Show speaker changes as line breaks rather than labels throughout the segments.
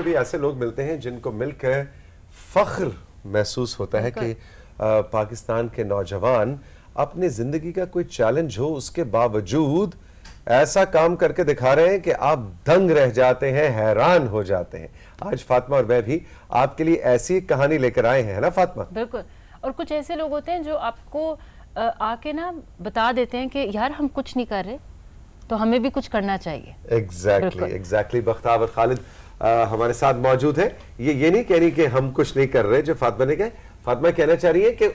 بھی ایسے لوگ ملتے ہیں جن کو مل کر فخر محسوس ہوتا ہے کہ پاکستان کے نوجوان اپنی زندگی کا کوئی چیلنج ہو اس کے باوجود ایسا کام کر کے دکھا رہے ہیں کہ آپ دنگ رہ جاتے ہیں, حیران ہو جاتے ہیں. آج فاطمہ اور میں بھی آپ کے لیے ایسی کہانی لے کر آئے ہیں نا فاطمہ؟
بالکل. اور کچھ ایسے لوگ ہوتے ہیں جو آپ کو آ کے نا بتا دیتے ہیں کہ یار ہم کچھ نہیں کر رہے تو ہمیں بھی کچھ کرنا چاہیے.
ایگزیکٹلی. بختیار خالد ہمارے ساتھ موجود ہے. یہ نہیں کہہ رہی کہ ہم کچھ نہیں کر رہے جو فاطمہ نے کہا, فاطمہ کہنا چاہ رہی ہے کہ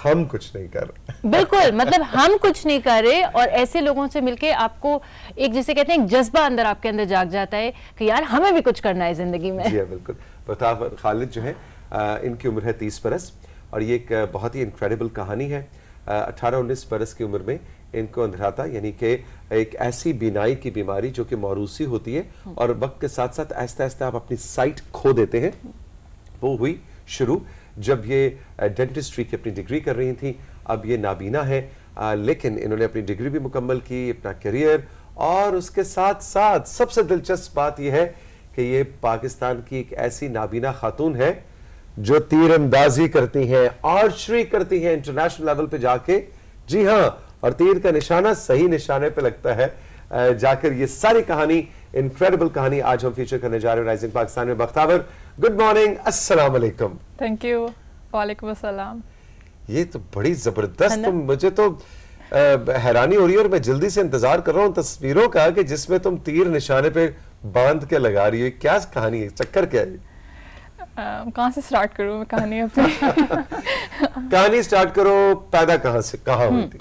ہم کچھ نہیں کر رہے.
بالکل, مطلب ہم کچھ نہیں کر رہے, اور ایسے لوگوں سے مل کے آپ کو ایک جسے کہتے ہیں ایک جذبہ اندر آپ کے اندر جاگ جاتا ہے کہ یار ہمیں بھی کچھ کرنا ہے زندگی میں.
جی بالکل. بختیار خالد جو ہے ان کی عمر ہے 30 برس, اور یہ ایک بہت ہی انکریڈیبل کہانی ہے. 18-19 برس کی عمر میں ان کو اندھراتا یعنی کہ ایک ایسی بینائی کی بیماری جو کہ موروثی ہوتی ہے, اور وقت کے ساتھ ساتھ آہستہ آہستہ آپ اپنی سائٹ کھو دیتے ہیں. وہ ہوئی شروع جب یہ ڈینٹسٹری کی اپنی ڈگری کر رہی تھیں. اب یہ نابینا ہے, لیکن انہوں نے اپنی ڈگری بھی مکمل کی, اپنا کیریئر, اور اس کے ساتھ ساتھ سب سے دلچسپ بات یہ ہے کہ یہ پاکستان کی ایک ایسی نابینا خاتون ہے جو تیر اندازی کرتی ہیں, آرچری کرتی ہیں انٹرنیشنل لیول پہ جا کے. جی ہاں, اور تیر کا نشانہ صحیح نشانے پہ لگتا ہے جا کر. یہ ساری کہانی, انکریڈیبل کہانی آج ہم فیچر کرنے جا رہے ہیں رائزنگ پاکستان میں. بختیار, گڈ مارننگ, السلام علیکم.
Thank you. وعلیکم السلام.
یہ تو بڑی زبردست, مجھے تو حیرانی ہو رہی ہے, اور میں جلدی سے انتظار کر رہا ہوں تصویروں کا کہ جس میں تم تیر نشانے پہ باندھ کے لگا رہی ہے. کیا کہانی ہے, چکر کیا ہے؟
کہاں سے سٹارٹ کروں میں کہانی اپنی؟
کہانی سٹارٹ کرو, پیدا کہاں ہوئی تھی؟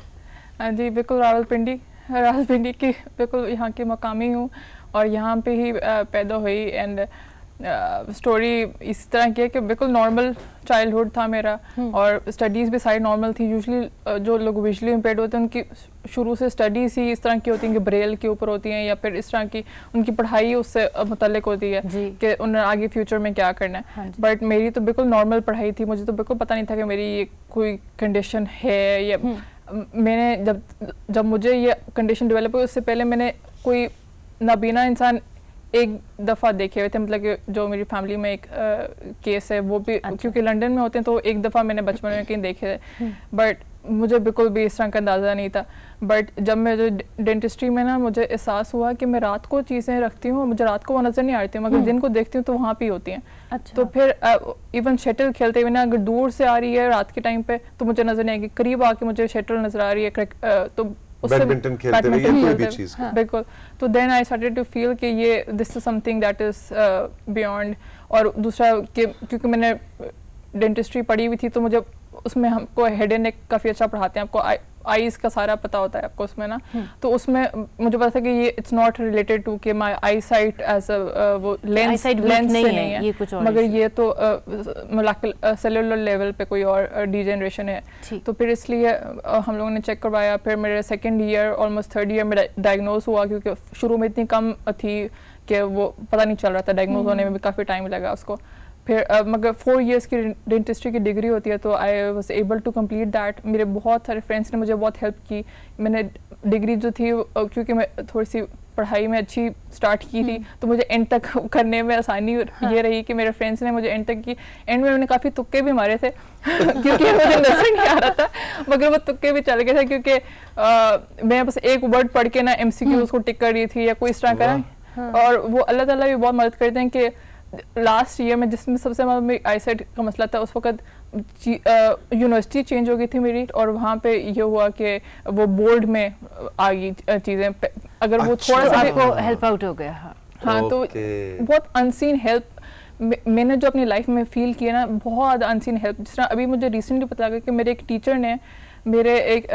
جی بالکل راولپنڈی کی, بالکل یہاں کی مقامی ہوں, اور یہاں پہ ہی پیدا ہوئی. اینڈ اسٹوری اس طرح کی ہے کہ بالکل نارمل چائلڈہڈ تھا میرا, اور اسٹڈیز بھی ساری نارمل تھی. یوزلی جو لوگ ویژلی امپیئرڈ ہوتے ہیں ان کی شروع سے اسٹڈیز ہی اس طرح کی ہوتی ہیں کہ بریل کے اوپر ہوتی ہیں, یا پھر اس طرح کی ان کی پڑھائی اس سے متعلق ہوتی ہے کہ انہوں نے آگے فیوچر میں کیا کرنا ہے. بٹ میری تو بالکل نارمل پڑھائی تھی, مجھے تو بالکل پتہ نہیں تھا کہ میری یہ کوئی کنڈیشن ہے. یا میں نے جب مجھے یہ کنڈیشن ڈیولپ ہوئی اس سے پہلے میں نے کوئی نابینا انسان ایک دفعہ دیکھے ہوئے تھے, مطلب کہ جو میری فیملی میں ایک کیس ہے, وہ بھی کیونکہ لنڈن میں ہوتے ہیں تو ایک دفعہ میں نے بچپن میں کہیں دیکھے تھے, بٹ مجھے بالکل بھی اس طرح کا اندازہ نہیں تھا. بٹ جب میں ڈینٹسٹری میں نا مجھے احساس ہوا کہ میں رات کو چیزیں رکھتی ہوں, مجھے رات کو وہ نظر نہیں آتی, مگر دن کو دیکھتی ہوں تو وہاں پہ ہوتی ہیں. تو پھر ایون شٹل کھیلتے ہوئے نا اگر دور سے آ رہی ہے رات کے ٹائم پہ تو مجھے نظر نہیں آئے گی, قریب آ کے مجھے شٹل نظر آ رہی ہے, تو
بیڈمنٹن کھیلتے ہوئے یا کوئی بھی چیز.
بالکل. تو دین آئی اسٹارٹڈ ٹو فیل کہ یہ this is something that is beyond. اور دوسرا کہ کیونکہ میں نے ڈینٹسٹری پڑھی ہوئی تھی تو مجھے اس میں ہم کو ہیڈ اینڈ نیک کافی اچھا پڑھاتے ہیں, آپ کو آئیز کا سارا پتہ ہوتا ہے آپ کو اس میں نا. تو اس میں مجھے پتا تھا کہ یہ اٹس ناٹ ریلیٹڈ ٹو کہ مائی آئی سائٹ ایز وہ لینس نہیں ہے, مگر یہ تو سیلولر لیول پہ کوئی اور ڈیجنریشن ہے. تو پھر اس لیے ہم لوگوں نے چیک کروایا. پھر میرے second year almost third year میں ڈائگنوز ہوا, کیونکہ شروع میں اتنی کم تھی کہ وہ پتہ نہیں چل رہا تھا, ڈائگنوز ہونے میں بھی کافی ٹائم لگا اس کو. پھر مگر 4 ایئرس کی ڈینٹسٹری کی ڈگری ہوتی ہے, تو I was able to complete that. میرے بہت سارے فرینڈس نے مجھے بہت ہیلپ کی. میں نے ڈگری جو تھی کیونکہ میں تھوڑی سی پڑھائی میں اچھی اسٹارٹ کی تھی تو مجھے اینڈ تک کرنے میں آسانی یہ رہی کہ میرے فرینڈس نے مجھے اینڈ تک کی. اینڈ میں نے کافی تکے بھی مارے تھے کیونکہ مجھے نظر نہیں آ رہا تھا, مگر وہ تکے بھی چل گئے تھے کیونکہ میں بس ایک ورڈ پڑھ کے نا MCQ اس کو ٹک کر رہی تھی یا کوئی اس طرح کرا. اور وہ اللہ تعالیٰ بھی بہت مدد کرتے ہیں کہ لاسٹ ایئر میں جس میں سب سے آئی سائٹ کا مسئلہ تھا, اس وقت یونیورسٹی چینج ہو گئی تھی میری, اور وہاں پہ یہ ہوا کہ وہ بورڈ میں آ گئی چیزیں. اگر وہ تھوڑا سا
آپ کو ہیلپ آؤٹ ہو گیا.
ہاں, تو بہت انسین ہیلپ میں نے جو اپنی لائف میں فیل کیا نا, بہت انسین ہیلپ. جس طرح ابھی مجھے ریسنٹلی پتا لگا کہ میرے ایک ٹیچر نے میرے ایک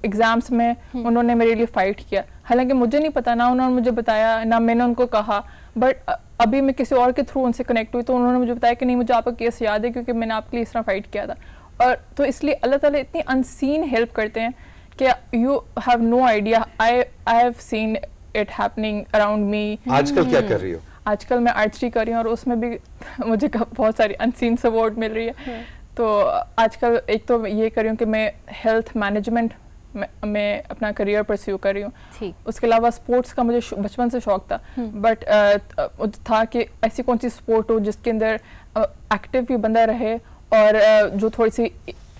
ایگزامس میں انہوں نے میرے لیے فائٹ کیا, حالانکہ مجھے نہیں پتا, نہ انہوں نے مجھے بتایا نہ میں نے ان کو کہا. بٹ ابھی میں کسی اور کے تھرو ان سے کنیکٹ ہوئی تو انہوں نے مجھے بتایا کہ نہیں مجھے آپ کا کیس یاد ہے کیونکہ میں نے آپ کے لیے اس طرح فائٹ کیا تھا. اور تو اس لیے اللہ تعالیٰ اتنی انسین ہیلپ کرتے ہیں کہ you have no idea. I have seen it happening around me.
آج کل کیا کر رہی ہو؟
آج کل میں آرچری کر رہی ہوں, اور اس میں بھی مجھے بہت ساری انسین سپورٹ مل رہی ہے. تو آج کل ایک تو یہ کر رہی ہوں کہ میں ہیلتھ مینجمنٹ मैं अपना करियर परस्यू कर रही हूँ.
ठीक.
उसके अलावा स्पोर्ट्स का मुझे बचपन से शौक था, बट था कि ऐसी कौन सी स्पोर्ट हो जिसके अंदर एक्टिव भी बंदा रहे और जो थोड़ी सी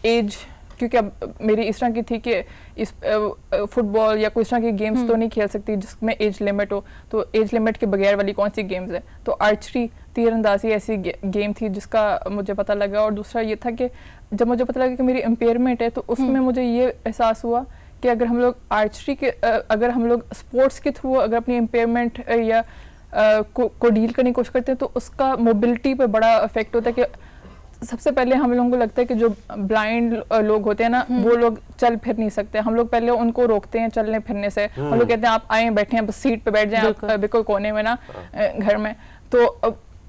एज, क्योंकि अब मेरी इस तरह की थी कि इस फुटबॉल या कोई इस तरह की गेम्स तो नहीं खेल सकती जिसमें एज लिमिट हो, तो एज लिमिट के बगैर वाली कौन सी गेम्स है, तो आर्चरी तीरंदाजी ऐसी गेम थी जिसका मुझे पता लगा. और दूसरा ये था कि जब मुझे पता लगा कि मेरी इम्पेयरमेंट है, तो उसमें मुझे ये एहसास हुआ कि अगर हम लोग आर्चरी के अगर हम लोग स्पोर्ट्स के थ्रू अगर अपनी इम्पेयरमेंट या को डील करने की कोशिश करते हैं तो उसका मोबिलिटी पे बड़ा इफेक्ट होता है. कि सबसे पहले हम लोगों को लगता है कि जो ब्लाइंड लोग होते हैं ना, वो लोग चल फिर नहीं सकते, हम लोग पहले उनको रोकते हैं चलने फिरने से. हम लोग कहते हैं आप आए बैठे हैं, बस सीट पे बैठ जाएं, आप बिल्कुल कोने में ना घर में. तो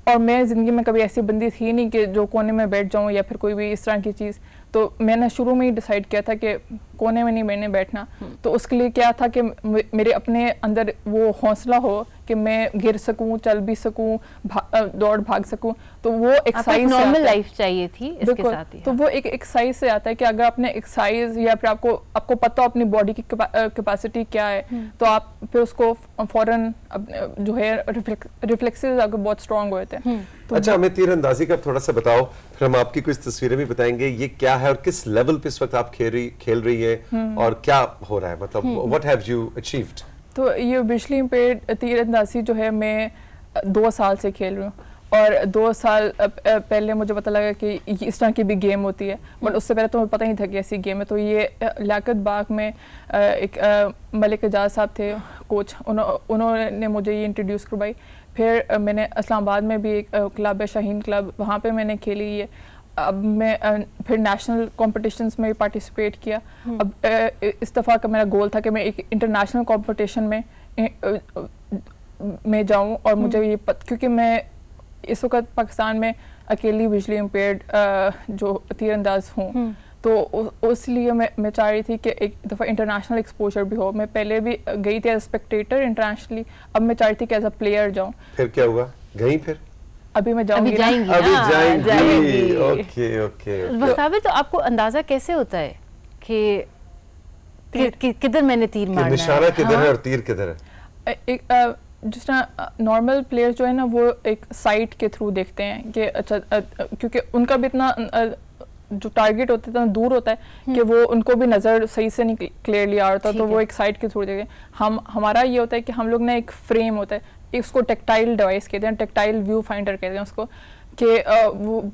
और मैं ज़िंदगी में कभी ऐसी बंदी थी नहीं कि जो कोने में बैठ जाऊं या फिर कोई भी इस तरह की चीज़. तो मैंने शुरू में ही डिसाइड किया था कि कोने में नहीं मैंने बैठना. तो उसके लिए क्या था कि मेरे अपने अंदर वो हौसला हो कि मैं गिर सकूं, चल भी सकूं, दौड़ भाग सकूं. तो वो एक्सरसाइज
नॉर्मल लाइफ चाहिए थी इसके साथ ही.
तो वो एक एक्सरसाइज से आता है कि अगर आपने एक्सरसाइज या फिर आपको पता हो अपनी बॉडी की कैपेसिटी क्या है, तो आप फिर उसको फौरन जो है रिफ्लेक्सेस आपके बहुत स्ट्रांग होते हैं.
तो अच्छा, हमें तीरंदाजी का थोड़ा सा बताओ, फिर हम आपकी कुछ तस्वीरें भी बताएंगे. ये क्या है और किस लेवल पे इस वक्त आप खेल रही है और क्या हो रहा है, मतलब व्हाट हैव यू अचीव्ड?
तो ये बिजली इम्पेयर्ड तीरंदाजी जो है मैं 2 साल से खेल रही हूँ. और 2 साल पहले मुझे पता लगा कि इस तरह की भी गेम होती है, बट उससे पहले तो मुझे पता नहीं था कि ऐसी गेम है. तो ये लियाकत बाग में एक मलिक एजाज साहब थे कोच, उन्होंने मुझे ये इंट्रोड्यूस करवाई. फिर मैंने इस्लामाबाद में भी एक क्लब है शाहीन क्लब, वहाँ पे मैंने खेली है. अब मैं फिर नेशनल कॉम्पिटिशन्स में भी पार्टिसिपेट किया. अब इस दफ़ा का मेरा गोल था कि मैं एक इंटरनेशनल कॉम्पिटिशन में जाऊं. और मुझे ये क्योंकि मैं इस वक्त पाकिस्तान में अकेली विजुअली इम्पेयर्ड जो तीरंदाज हूँ, तो इसलिए मैं चाह रही थी कि एक दफ़ा इंटरनेशनल एक्सपोजर भी हो. मैं पहले भी गई थी एज स्पेक्टेटर इंटरनेशनली, अब मैं चाह रही थी कि एज अ प्लेयर जाऊँ.
फिर क्या हुआ, गई फिर?
अभी मैं जाऊंगी.
अभी जाएंगी. ओके.
बतावे, तो आपको अंदाजा कैसे होता है कि किधर मैंने तीर मारना है,
निशाना किधर है और तीर किधर है?
एक जिस तरह नॉर्मल प्लेयर जो है ना, वो एक साइट के थ्रू देखते हैं कि अच्छा, क्योंकि उनका भी इतना जो टारगेट होता है दूर होता है कि वो उनको भी नज़र सही से नहीं क्लियरली आ रहा, तो वो एक साइट के थ्रू देखते हैं. हमारा ये होता है कि हम लोग ना एक फ्रेम होता है, इसको टेक्टाइल डिवाइस कहते हैं, टेक्टाइल व्यू फाइंडर कहते हैं उसको, कि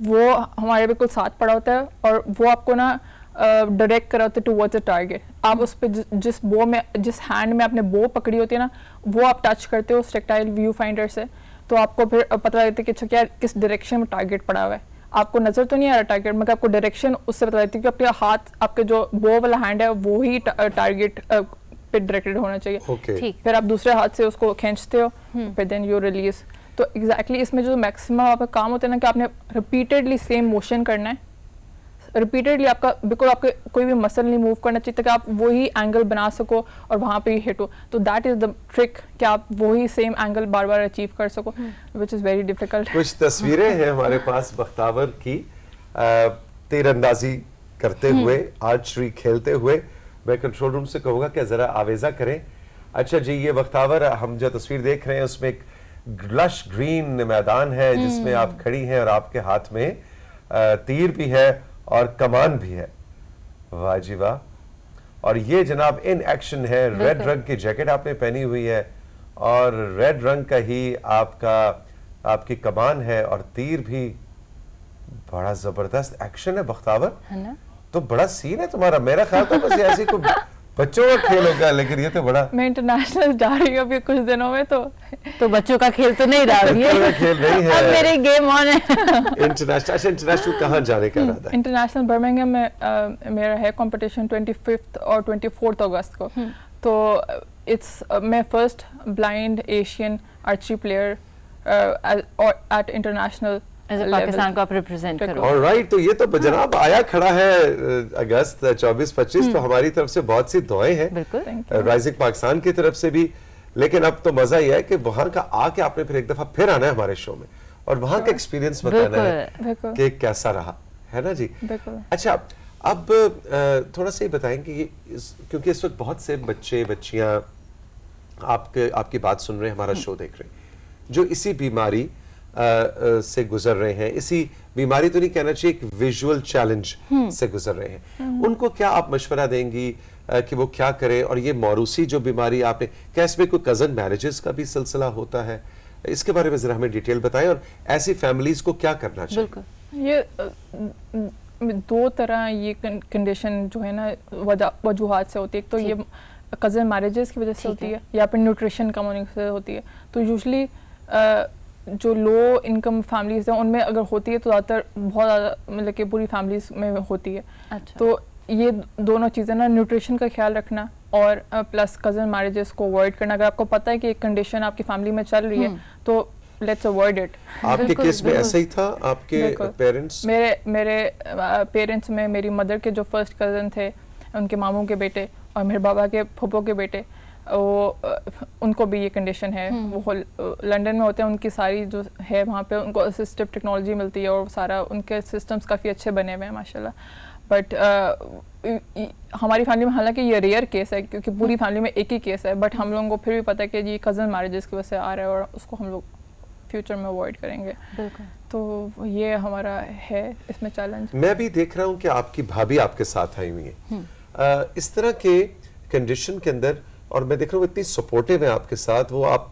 वो हमारे बिल्कुल साथ पड़ा होता है और वो आपको ना डायरेक्ट करा होता है टुवर्ड्स अ टारगेट. आप उस पर जिस हैंड में आपने बो पकड़ी होती है ना, वो आप टच करते हो उस टेक्टाइल व्यू फाइंडर से, तो आपको फिर पता लगता है कि अच्छा क्या किस डायरेक्शन में टारगेट पड़ा हुआ है. आपको नज़र तो नहीं आ रहा टारगेट, मगर आपको डायरेक्शन उससे पता लगती है कि आपके हाथ, आपके जो बो वाला हैंड है वो ही टारगेट पे डायरेक्टेड होना चाहिए.
ठीक.
फिर आप दूसरे हाथ से उसको खींचते हो, फिर देन यू रिलीज. तो एग्जैक्टली इसमें जो मैक्सिमम आपका काम होता है ना, कि आपने रिपीटेडली सेम मोशन करना है, रिपीटेडली आपका बिल्कुल आपके कोई भी मसल नहीं मूव करना चाहिए ताकि आप वही एंगल बना सको और वहाँ पे ही हिट हो. तो दैट इज़ द ट्रिक कि आप वही सेम एंगल बार बार अचीव कर सको, विच इज़ वेरी डिफिकल्ट.
कुछ तस्वीरें हैं हमारे पास बख्तावर की तीरंदाजी करते हुए, आर्चरी खेलते हुए. मैं कंट्रोल रूम से कहूँगा कि ज़रा आवेज़ा करें. अच्छा जी, ये बख्तावर, हम जो तस्वीर देख रहे हैं उसमें एक लश ग्रीन मैदान है जिसमें आप खड़ी हैं और आपके हाथ में तीर भी है और कमान भी है. वाह जी वाह. और ये जनाब इन एक्शन है, रेड रंग की जैकेट आपने पहनी हुई है और रेड रंग का ही आपकी कमान है और तीर भी. बड़ा जबरदस्त एक्शन है बख्तावर,
है ना?
तो बड़ा सीन है तुम्हारा. मेरा ख्याल था बस ऐसे कोई बच्चों का खेल होगा, लेकिन ये तो बड़ा.
मैं इंटरनेशनल जा रही हूँ अभी कुछ दिनों में, तो
बच्चों का खेल तो नहीं रहा है.
खेल नहीं है,
अब मेरे गेम ऑन है.
इंटरनेशनल कहाँ जाने का इरादा है?
इंटरनेशनल बर्मिंघम में मेरा है कंपटीशन 25 और 24 अगस्त को. तो मैं first blind Asian archery player at international
Pakistan को आप रिप्रेजेंट करो.
ऑलराइट. तो ये तो जनाब आया खड़ा है अगस्त 24-25. तो हमारी तरफ से बहुत सी दुआएं हैं राइजिंग पाकिस्तान की तरफ से भी. लेकिन अब तो मजा ये है कि वहां का आके आपने फिर एक दफा फिर आना है हमारे शो में और वहां का एक्सपीरियंस बताना है कि कैसा रहा, है ना जी? अच्छा, اب تھوڑا سا یہ بتائیں کہ کیونکہ اس وقت بہت سے بچے بچیاں آپ کی بات سن رہے ہیں, ہمارا شو دیکھ رہے ہیں, جو اسی بیماری سے گزر رہے ہیں, اسی بیماری تو نہیں کہنا چاہیے, ایک ویژول چیلنج سے گزر رہے ہیں, ان کو کیا آپ مشورہ دیں گی کہ وہ کیا کریں؟ اور یہ موروثی جو بیماری آپ نے, کیا اس میں کوئی کزن میرجز کا بھی سلسلہ ہوتا ہے؟ اس کے بارے میں ذرا ہمیں ڈیٹیل بتائیں, اور ایسی فیملیز کو کیا کرنا چاہیے؟
یہ دو طرح یہ کنڈیشن جو ہے نا وجوہات سے ہوتی ہے. ایک تو یہ کزن میرجز کی وجہ سے ہوتی ہے, یا پھر نیوٹریشن کم ہونے سے ہوتی ہے. تو یوزلی جو لو انکم فیملیز ہیں ان میں اگر ہوتی ہے تو زیادہ تر بہت زیادہ مطلب کہ پوری فیملیز میں ہوتی ہے. تو یہ دونوں چیزیں نا, نیوٹریشن کا خیال رکھنا اور پلس کزن میرجز کو اوائڈ کرنا. اگر آپ کو پتہ ہے کہ ایک کنڈیشن آپ کی فیملی میں چل رہی ہے تو لیٹس اوائڈ اٹ.
آپ کے کیس میں ایسا ہی تھا؟ آپ کے پیرنٹس؟
میرے پیرنٹس میں میری مدر کے جو فرسٹ کزن تھے, ان کے ماموں کے بیٹے, اور میرے بابا کے پھپھو کے بیٹے, وہ ان کو بھی یہ کنڈیشن ہے. وہ لنڈن میں ہوتے ہیں, ان کی ساری جو ہے وہاں پہ ان کو اسسٹیو ٹیکنالوجی ملتی ہے, اور سارا ان کے سسٹمز کافی اچھے بنے ہوئے ہیں ماشاء اللہ. بٹ ہماری فیملی میں حالانکہ یہ ریئر کیس ہے, کیونکہ پوری فیملی میں ایک ہی کیس ہے, بٹ ہم لوگوں کو پھر بھی پتہ ہے کہ یہ کزن میرجز کی وجہ سے آ رہا ہے, اور اس کو ہم لوگ فیوچر میں اوائڈ کریں گے. تو یہ ہمارا ہے اس میں چیلنج.
میں بھی دیکھ رہا ہوں کہ آپ کی بھابھی آپ کے ساتھ آئی ہوئی ہیں اس طرح کے کنڈیشن کے اندر, اور میں دیکھ رہا ہوں اتنی سپورٹیو ہیں آپ کے ساتھ, وہ آپ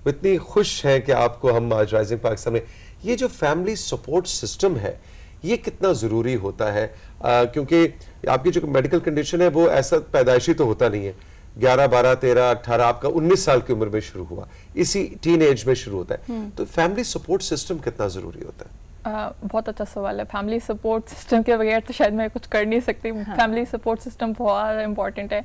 اتنی خوش ہیں کہ آپ کو ہم آج رائزنگ پاکستان میں, یہ جو فیملی سپورٹ سسٹم ہے یہ کتنا ضروری ہوتا ہے؟ کیونکہ آپ کی جو میڈیکل کنڈیشن ہے وہ ایسا پیدائشی تو ہوتا نہیں ہے, 11 12 13 18 آپ کا 19 سال کی عمر میں شروع ہوا, اسی ٹین ایج میں شروع ہوتا ہے, تو فیملی سپورٹ سسٹم کتنا ضروری ہوتا ہے؟
بہت اچھا سوال ہے. فیملی سپورٹ سسٹم کے بغیر تو شاید میں کچھ کر نہیں سکتی. فیملی سپورٹ سسٹم بہت امپورٹنٹ ہے,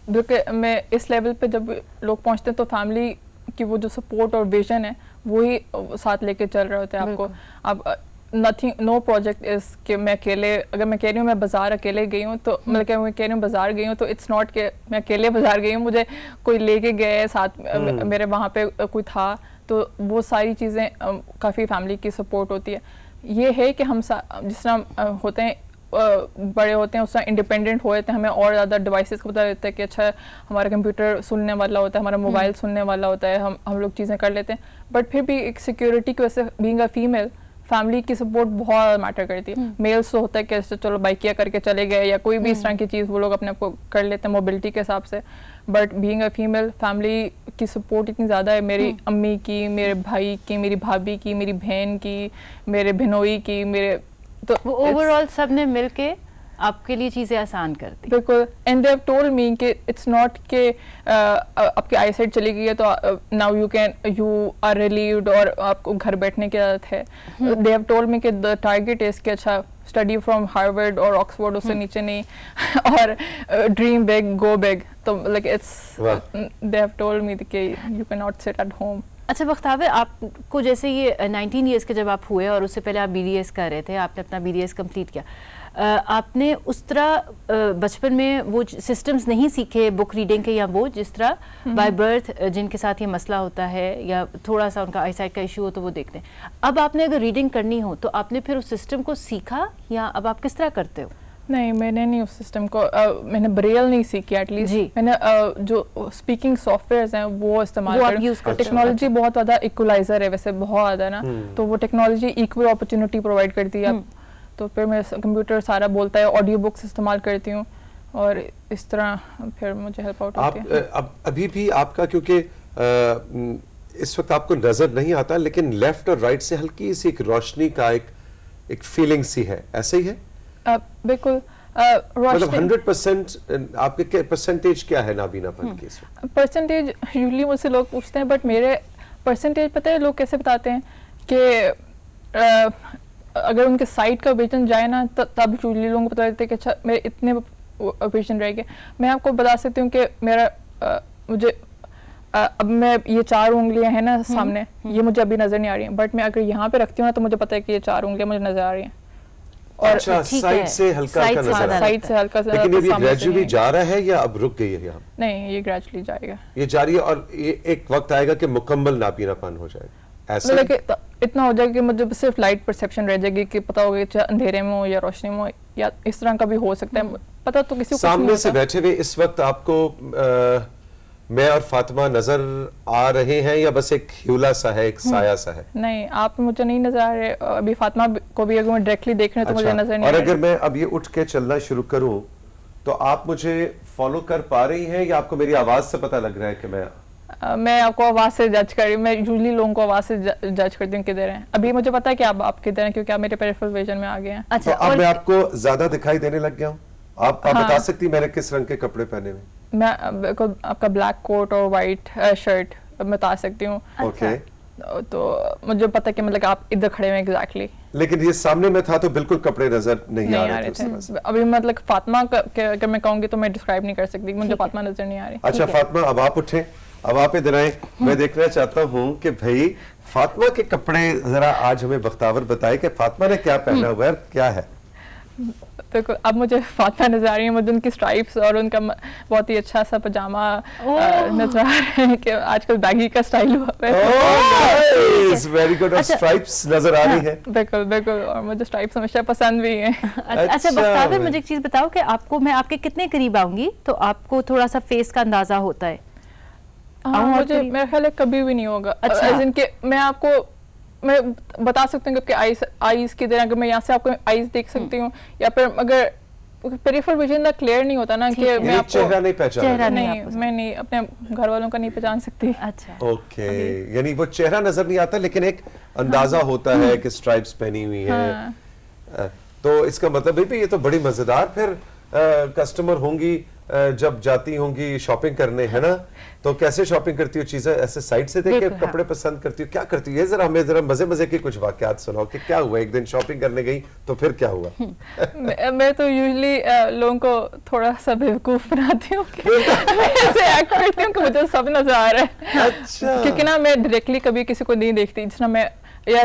کیونکہ میں اس لیول پہ جب لوگ پہنچتے ہیں تو فیملی کی وہ جو سپورٹ اور ویژن ہے وہی ساتھ لے کے چل رہے ہوتے ہیں آپ کو. اب نتھنگ, نو پروجیکٹ از کہ میں اکیلے, اگر میں کہہ رہی ہوں میں بازار اکیلے گئی ہوں تو مطلب کہ میں کہہ رہی ہوں بازار گئی ہوں تو اٹس ناٹ کہ میں اکیلے بازار گئی ہوں, مجھے کوئی لے کے گئے ساتھ, میرے وہاں پہ کوئی تھا. تو وہ ساری چیزیں کافی فیملی کی سپورٹ ہوتی ہے. یہ ہے کہ ہم جس طرح ہوتے ہیں بڑے ہوتے ہیں اس طرح انڈیپینڈنٹ ہو جاتے ہیں, ہمیں اور زیادہ ڈیوائسز کو پتہ رہتا ہے کہ اچھا ہمارا کمپیوٹر سننے والا ہوتا ہے, ہمارا موبائل سننے والا ہوتا ہے, ہم لوگ چیزیں کر لیتے ہیں. بٹ پھر بھی ایک سیکیورٹی کی وجہ سے بینگ اے فیمیل فیملی کی سپورٹ بہت میٹر کرتی ہے. میلس تو ہوتا ہے کہ چلو بائکیا کر کے چلے گئے یا کوئی بھی اس طرح کی چیز وہ لوگ اپنے آپ کو کر لیتے ہیں موبلٹی کے حساب سے. But being a female family کی سپورٹ اتنی زیادہ ہے, میری امی کی, میرے بھائی کی, میری بھابھی کی, میری بہن کی, میرے بہنوئی کی, میرے, تو
وہ اوور آل سب نے مل کے آپ کے لیے چیزیں آسان کرتی.
بالکل. And they have told me کہ اٹس ناٹ کہ آپ کی آئی سائٹ چلی گئی ہے تو ناؤ یو آر ریلیوڈ اور آپ کو گھر بیٹھنے کی عادت ہے. دے ہیو ٹولڈ می کہ دا ٹارگیٹ از کہ اچھا اسٹڈی فرام ہارورڈ اور آکسفورڈ, اس سے نیچے نہیں, اور ڈریم بگ گو بگ. تو like it's they have told me کہ you can not sit at home.
اچھا بختیار, آپ کو جیسے یہ 19 ایئرس کے جب آپ ہوئے اور اس سے پہلے آپ BDS کر رہے تھے, آپ نے اپنا BDS کمپلیٹ کیا, آپ نے اس طرح بچپن میں وہ سسٹمز نہیں سیکھے بک ریڈنگ کے, یا وہ جس طرح بائی برتھ جن کے ساتھ یہ مسئلہ ہوتا ہے یا تھوڑا سا ان کا آئی سائٹ کا ایشو ہو تو وہ دیکھتے ہیں. اب آپ نے اگر ریڈنگ کرنی ہو تو آپ نے پھر اس سسٹم کو سیکھا, یا اب آپ کس طرح کرتے ہو؟
نہیں, میں نے نہیں اس سسٹم کو, میں نے بریل نہیں سیکھی ایٹ لیسٹ. میں نے جو اسپیکنگ سافٹ ویئرز ہیں وہ استعمال کرتے. ٹیکنالوجی بہت زیادہ ایکولائزر ہے ویسے, بہت زیادہ نا, تو وہ ٹیکنالوجی ایکول اپرچونٹی پرووائڈ کرتی ہے. تو پھر میں کمپیوٹر سارا بولتا ہے, آڈیو بکس استعمال کرتی ہوں, اور اس طرح پھر مجھے ہیلپ آؤٹ ہوتی ہے.
ابھی بھی آپ کا, کیونکہ اس وقت آپ کو نظر نہیں آتا, لیکن لیفٹ اور رائٹ سے ہلکی سی ایک روشنی کا ایک فیلنگ سی ہے, ایسے ہی ہے؟
بالکل.
مطلب 100% آپ کے پرسنٹیج کیا ہے نابینا پن کی؟
پرسنٹیج یوزلی مجھ سے لوگ پوچھتے ہیں, بٹ میرے پرسنٹیج پتہ ہے لوگ کیسے بتاتے ہیں کہ اگر ان کے سائٹ کا ویژن جائے نا تب یوزلی لوگوں کو پتہ لگتا ہے کہ اچھا میرے اتنے ویژن رہ گئے. میں آپ کو بتا سکتی ہوں کہ میرا مجھے اب میں یہ 4 انگلیاں ہیں نا سامنے, یہ مجھے ابھی نظر نہیں آ رہی ہیں, بٹ میں اگر یہاں پہ رکھتی ہوں نا تو مجھے پتہ ہے کہ یہ 4 انگلیاں مجھے نظر آ رہی ہیں.
اور سائٹ سے ہلکا ہلکا نظر آ رہا ہے,
سائٹ سے ہلکا سا.
لیکن یہ گریجولی جا رہا ہے یا اب رک گئی ہے یہاں؟
نہیں, یہ گریجولی جائے گا,
یہ جاری ہے, اور یہ ایک وقت آئے گا کہ مکمل نابینا پن ہو جائے گا. ऐसा
मतलब कि इतना हो जाएगा कि मुझे सिर्फ लाइट परसेप्शन रह जाएगी कि पता होगा चाहे अंधेरे में हो या रोशनी में हो या इस तरह का भी हो सकता है, पता तो किसी को
सामने से बैठे हुए इस वक्त आपको मैं और फातिमा नजर आ रहे हैं या बस एक ह्यूला सा है, एक साया सा है?
नहीं, आप मुझे नहीं नजर आ रहे, अभी फातिमा को भी अगर मैं डायरेक्टली देख रही हूं तो मुझे नजर नहीं आ
और
रही।
अगर मैं अब ये उठ के चलना शुरू करूं तो आप मुझे फॉलो कर पा रही हैं या आपको मेरी आवाज से पता लग रहा है कि
मैं आपको आवाज से जज कर रही हूँ, मैं यूजुअली लोगों को आवाज से जज करती हूँ किधर हैं। अभी मुझे पता है कि आप किधर हैं क्योंकि आप मेरे पेरिफेरल विजन में आ गए हैं।
अच्छा,
तो अब मैं आपको ज्यादा दिखाई देने लग गया हूँ? आप
हाँ।
बता सकती हैं मैंने किस रंग के कपड़े पहने हुए?
मैं आपका ब्लैक कोट और वाइट शर्ट बता सकती हूँ।
ओके,
तो मुझे पता है कि मतलब आप इधर खड़े हैं एग्जैक्टली।
लेकिन ये सामने में था तो बिल्कुल कपड़े नजर नहीं आ
नहीं आ
रहे थे
रहे
उस तरह से।
थे अभी, मतलब फातिमा अगर मैं कहूंगी तो मैं डिस्क्राइब नहीं कर सकती, मुझे फातिमा नजर नहीं आ रही।
अच्छा फातिमा, अब आप उठे, अब आप इधर आए। मैं देखना चाहता हूँ कि भाई फातिमा के कपड़े जरा आज हमें बख्तावर बताए कि फातिमा ने क्या पहना हुआ है, क्या है?
तो अब मुझे फातिमा नजर आ रही है, मुझे उनकी स्ट्राइप्स और उनका बहुत ही अच्छा सा पजामा नजर आ रहा है कि आजकल बैगी का स्टाइल हुआ है।
Very good. और स्ट्राइप्स नजर आ रही है?
बिल्कुल बिल्कुल, और मुझे स्ट्राइप्स हमेशा पसंद भी हैं।
अच्छा बख्तावर, मुझे एक चीज बताओ कि आपको मैं आपके कितने करीब आऊंगी तो आपको थोड़ा सा फेस का अंदाजा होता है?
हाँ, मुझे मेरा ख्याल है कभी भी नहीं होगा।
अच्छा,
मैं बता सकती हूँ कि आईज की तरह, अगर मैं यहाँ से आपको आईज देख सकती हूँ या फिर अगर पेरिफेरल विजन ना क्लियर नहीं होता ना कि मैं आपको
चेहरा नहीं पहचान
नहीं, मैं नहीं अपने घर वालों का नहीं पहचान सकती।
अच्छा,
ओके, यानी वो चेहरा नजर नहीं आता लेकिन एक अंदाजा होता है कि स्ट्राइप्स पहनी हुई है। तो इसका मतलब भी ये तो बड़ी मजेदार फिर कस्टमर होंगी जब जाती होंगी शॉपिंग करने, है ना? तो कैसे शॉपिंग करती हो? चीजें ऐसे साइड से देख के कपड़े पसंद करती हो, क्या करती हो? ये जरा हमें जरा मजे मजे के कुछ वाकयात सुनाओ कि क्या हुआ, एक दिन शॉपिंग करने गई तो फिर क्या हुआ?
मैं तो यूजुअली लोगों को थोड़ा सा बेवकूफ बनाती हूँ मैं ऐसे एक्ट करती हूँ कि मुझे सब नजर आ रहा है।
अच्छा।
क्योंकि ना मैं डायरेक्टली कभी किसी को नहीं देखती, जिस तरह मैं या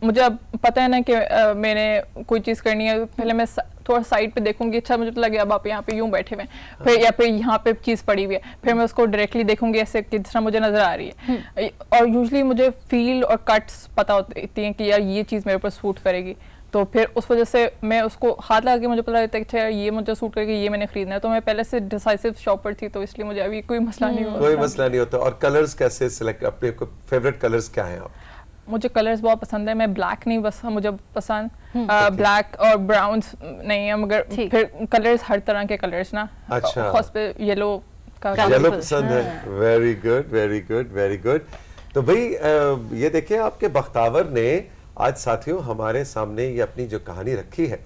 मुझे अब पता है ना कि मैंने कोई चीज़ करनी है, पहले मैं थोड़ा साइड पे देखूंगी, अच्छा मुझे तो लगे अब आप यहाँ पे यूं बैठे हुए हैं, फिर या फिर यहाँ पे चीज़ पड़ी हुई है, फिर मैं उसको डायरेक्टली देखूंगी ऐसे कि जिस तरह मुझे नजर आ रही है। और यूजुअली मुझे फील और कट्स पता होती हैं कि यार ये चीज़ मेरे ऊपर सूट करेगी, तो फिर उस वजह से मैं उसको हाथ लगा के मुझे पता लगता है कि ये मुझे सूट करेगी, ये मैंने खरीदना है। तो मैं पहले से डिसाइसिव शॉपर थी, तो इसलिए मुझे अभी कोई मसला नहीं हुआ।
कोई मसला नहीं होता। और कलर्स कैसे सिलेक्ट, अपने फेवरेट कलर्स क्या हैं आप?
मुझे कलर्स बहुत पसंद है, मैं ब्लैक नहीं बस मुझे पसंद ब्लैक और ब्राउन्स नहीं है, मगर फिर कलर्स हर तरह के कलर्स ना।
अच्छा,
खास पे येलो का
येलो पसंद है। Very good very good very good. तो भाई ये देखिए आपके बख्तावर ने आज साथियों हमारे सामने ये अपनी जो कहानी रखी है,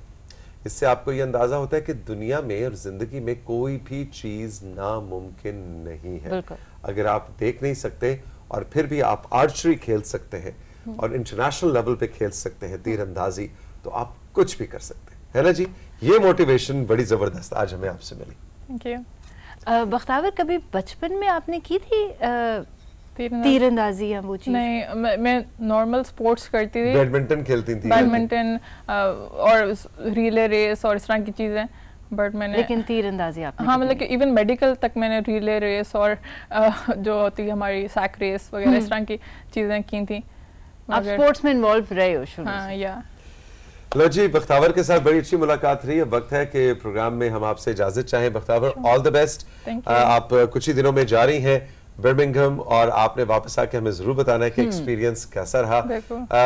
इससे आपको ये अंदाजा होता है कि दुनिया में और जिंदगी में कोई भी चीज नामुमकिन नहीं है। अगर आप देख नहीं सकते और फिर भी आप आर्चरी खेल सकते हैं और इंटरनेशनल लेवल पे खेल सकते हैं तीरंदाजी, तो आप कुछ भी कर सकते हैं, है ना जी? ये मोटिवेशन बड़ी जबरदस्त आज हमें आपसे मिली।
Thank you.
बख्तावर, कभी बचपन में आपने की थी तीरंदाजी या वो चीज?
नहीं, मैं नॉर्मल स्पोर्ट्स करती थी,
बैडमिंटन खेलती थी?
बैडमिंटन और रिले रेस और इस तरह की चीजें, बट मैंने
लेकिन तीरंदाजी आपने?
हाँ, मतलब कि इवन मेडिकल तक मैंने रिले रेस और जो होती है हमारी सैक रेस वगैरह इस तरह की चीजें की थी।
आप स्पोर्ट्स में इन्वॉल्व रहे हो शुरू से?
हाँ, या
लो जी, बख्तावर के साथ बड़ी अच्छी मुलाकात रही है। वक्त है कि प्रोग्राम में हम आपसे इजाजत चाहें। Bakhtawar, all the best. आप कुछ ही दिनों में जा रही हैं बर्मिंघम और आपने वापस आके हमें जरूर बताना है कि एक्सपीरियंस कैसा रहा।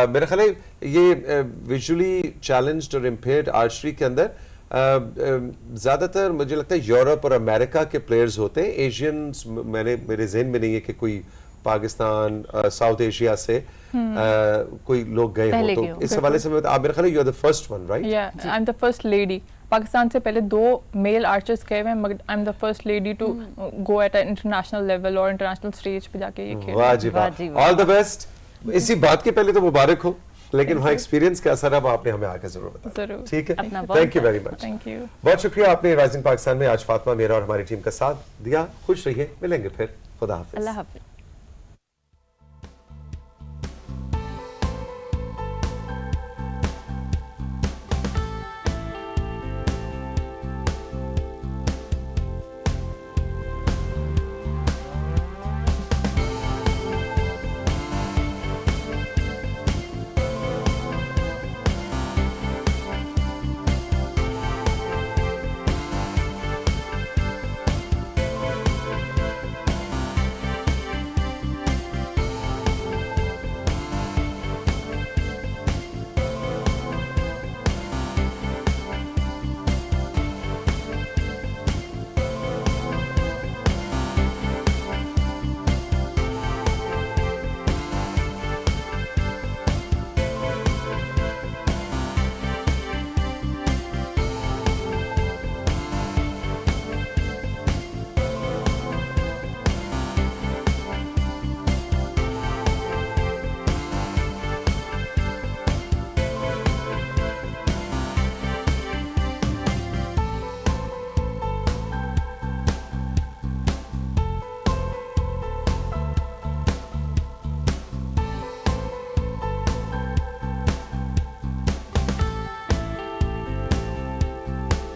मेरा ख्याल है ये विजुअली चैलेंज्ड और इम्पेयर्ड आर्चरी के अंदर ज्यादातर मुझे लगता है यूरोप और अमेरिका के प्लेयर्स होते हैं। एशियंस मेरे जहन में नहीं है कि कोई पाकिस्तान साउथ एशिया से कोई लोग गए हो, तो इस हवाले से आप मेरे ख्याल है you are the first one, right?
या I am the first lady. Pakistan से पहले 2 मेल आर्चर्स गए हुए हैं, मगर I am the first lady to go at international level और इंटरनेशनल स्टेज पे जाके ये खेल।
वाह जी वाह, ऑल द बेस्ट। इसी बात के पहले तो मुबारक हो, लेकिन वहाँ एक्सपीरियंस कैसा रहा आपने हमें आके जरूर बताया। ठीक है, thank you very much.
Thank you,
बहुत शुक्रिया आपने राइजिंग पाकिस्तान में आज फातिमा मेरा और हमारी टीम का साथ दिया। खुश रहिए, मिलेंगे फिर। खुदा हाफिज।
अल्लाह हाफिज।